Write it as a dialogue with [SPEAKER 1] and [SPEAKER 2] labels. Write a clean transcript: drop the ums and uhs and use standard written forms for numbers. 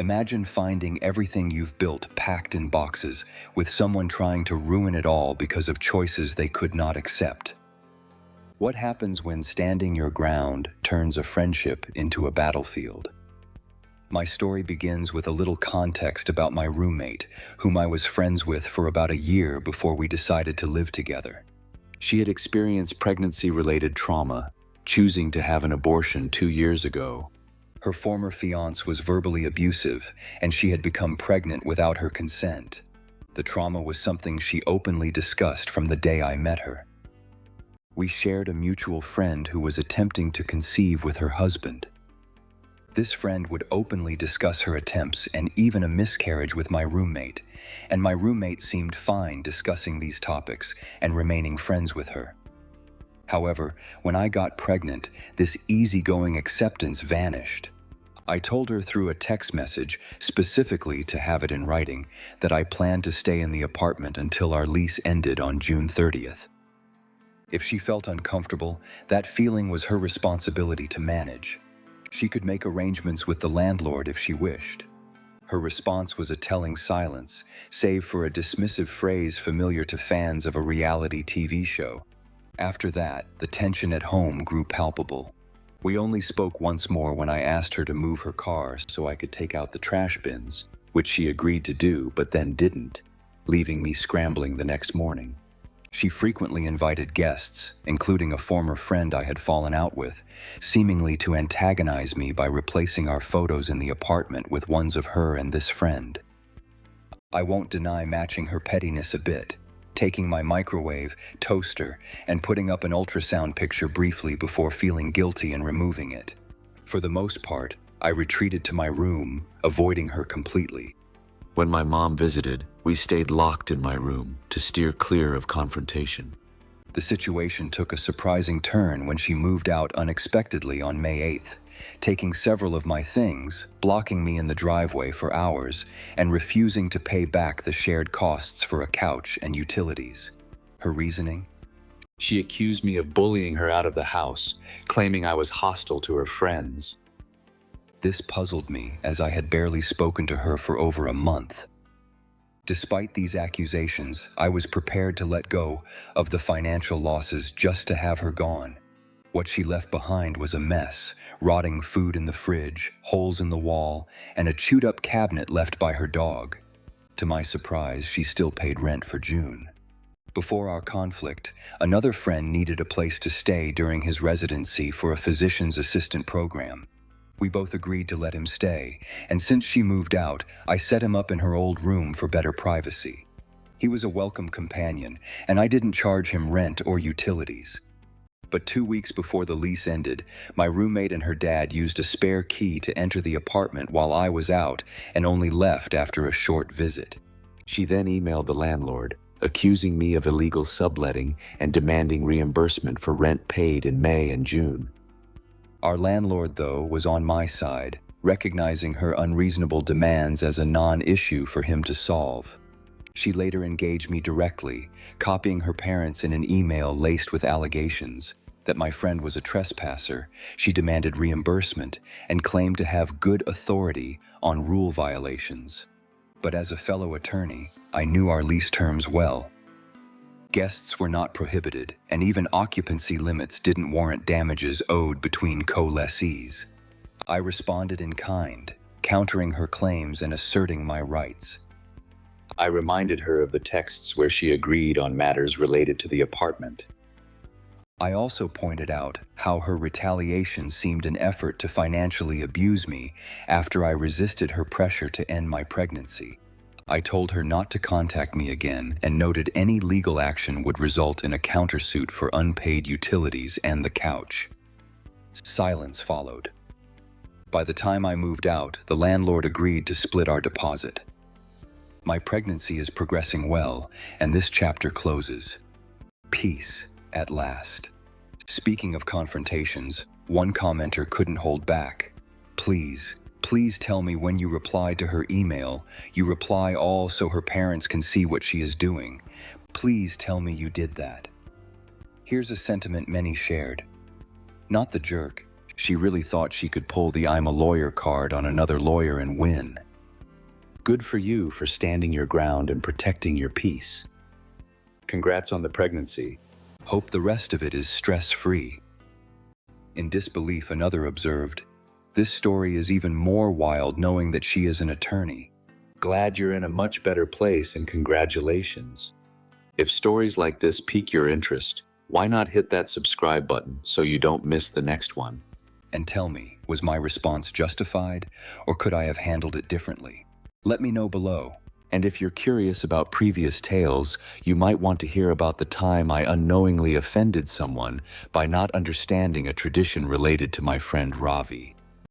[SPEAKER 1] Imagine finding everything you've built packed in boxes, with someone trying to ruin it all because of choices they could not accept. What happens when standing your ground turns a friendship into a battlefield? My story begins with a little context about my roommate, whom I was friends with for about a year before we decided to live together. She had experienced pregnancy-related trauma, choosing to have an abortion 2 years ago. Her former fiancé was verbally abusive, and she had become pregnant without her consent. The trauma was something she openly discussed from the day I met her. We shared a mutual friend who was attempting to conceive with her husband. This friend would openly discuss her attempts and even a miscarriage with my roommate, and my roommate seemed fine discussing these topics and remaining friends with her. However, when I got pregnant, this easygoing acceptance vanished. I told her through a text message, specifically to have it in writing, that I planned to stay in the apartment until our lease ended on June 30th. If she felt uncomfortable, that feeling was her responsibility to manage. She could make arrangements with the landlord if she wished. Her response was a telling silence, save for a dismissive phrase familiar to fans of a reality TV show. After that, the tension at home grew palpable. We only spoke once more when I asked her to move her car so I could take out the trash bins, which she agreed to do but then didn't, leaving me scrambling the next morning. She frequently invited guests, including a former friend I had fallen out with, seemingly to antagonize me by replacing our photos in the apartment with ones of her and this friend. I won't deny matching her pettiness a bit, taking my microwave, toaster, and putting up an ultrasound picture briefly before feeling guilty and removing it. For the most part, I retreated to my room, avoiding her completely.
[SPEAKER 2] When my mom visited, we stayed locked in my room to steer clear of confrontation.
[SPEAKER 1] The situation took a surprising turn when she moved out unexpectedly on May 8th, taking several of my things, blocking me in the driveway for hours, and refusing to pay back the shared costs for a couch and utilities. Her reasoning?
[SPEAKER 2] She accused me of bullying her out of the house, claiming I was hostile to her friends.
[SPEAKER 1] This puzzled me, as I had barely spoken to her for over a month. Despite these accusations, I was prepared to let go of the financial losses just to have her gone. What she left behind was a mess, rotting food in the fridge, holes in the wall, and a chewed-up cabinet left by her dog. To my surprise, she still paid rent for June. Before our conflict, another friend needed a place to stay during his residency for a physician's assistant program. We both agreed to let him stay, and since she moved out, I set him up in her old room for better privacy. He was a welcome companion, and I didn't charge him rent or utilities. But 2 weeks before the lease ended, my roommate and her dad used a spare key to enter the apartment while I was out and only left after a short visit.
[SPEAKER 2] She then emailed the landlord, accusing me of illegal subletting and demanding reimbursement for rent paid in May and June.
[SPEAKER 1] Our landlord, though, was on my side, recognizing her unreasonable demands as a non-issue for him to solve. She later engaged me directly, copying her parents in an email laced with allegations that my friend was a trespasser. She demanded reimbursement and claimed to have good authority on rule violations. But as a fellow attorney, I knew our lease terms well. Guests were not prohibited, and even occupancy limits didn't warrant damages owed between co-lessees. I responded in kind, countering her claims and asserting my rights.
[SPEAKER 2] I reminded her of the texts where she agreed on matters related to the apartment.
[SPEAKER 1] I also pointed out how her retaliation seemed an effort to financially abuse me after I resisted her pressure to end my pregnancy. I told her not to contact me again and noted any legal action would result in a countersuit for unpaid utilities and the couch. Silence followed. By the time I moved out, the landlord agreed to split our deposit. My pregnancy is progressing well, and this chapter closes. Peace, at last. Speaking of confrontations, one commenter couldn't hold back. Please tell me when you reply to her email, you reply all so her parents can see what she is doing. Please tell me you did that. Here's a sentiment many shared. Not the jerk. She really thought she could pull the "I'm a lawyer" card on another lawyer and win.
[SPEAKER 2] Good for you for standing your ground and protecting your peace. Congrats on the pregnancy.
[SPEAKER 1] Hope the rest of it is stress-free. In disbelief, another observed, "This story is even more wild knowing that she is an attorney."
[SPEAKER 2] Glad you're in a much better place and congratulations. If stories like this pique your interest, why not hit that subscribe button so you don't miss the next one?
[SPEAKER 1] And tell me, was my response justified, or could I have handled it differently? Let me know below.
[SPEAKER 2] And if you're curious about previous tales, you might want to hear about the time I unknowingly offended someone by not understanding a tradition related to my friend Ravi.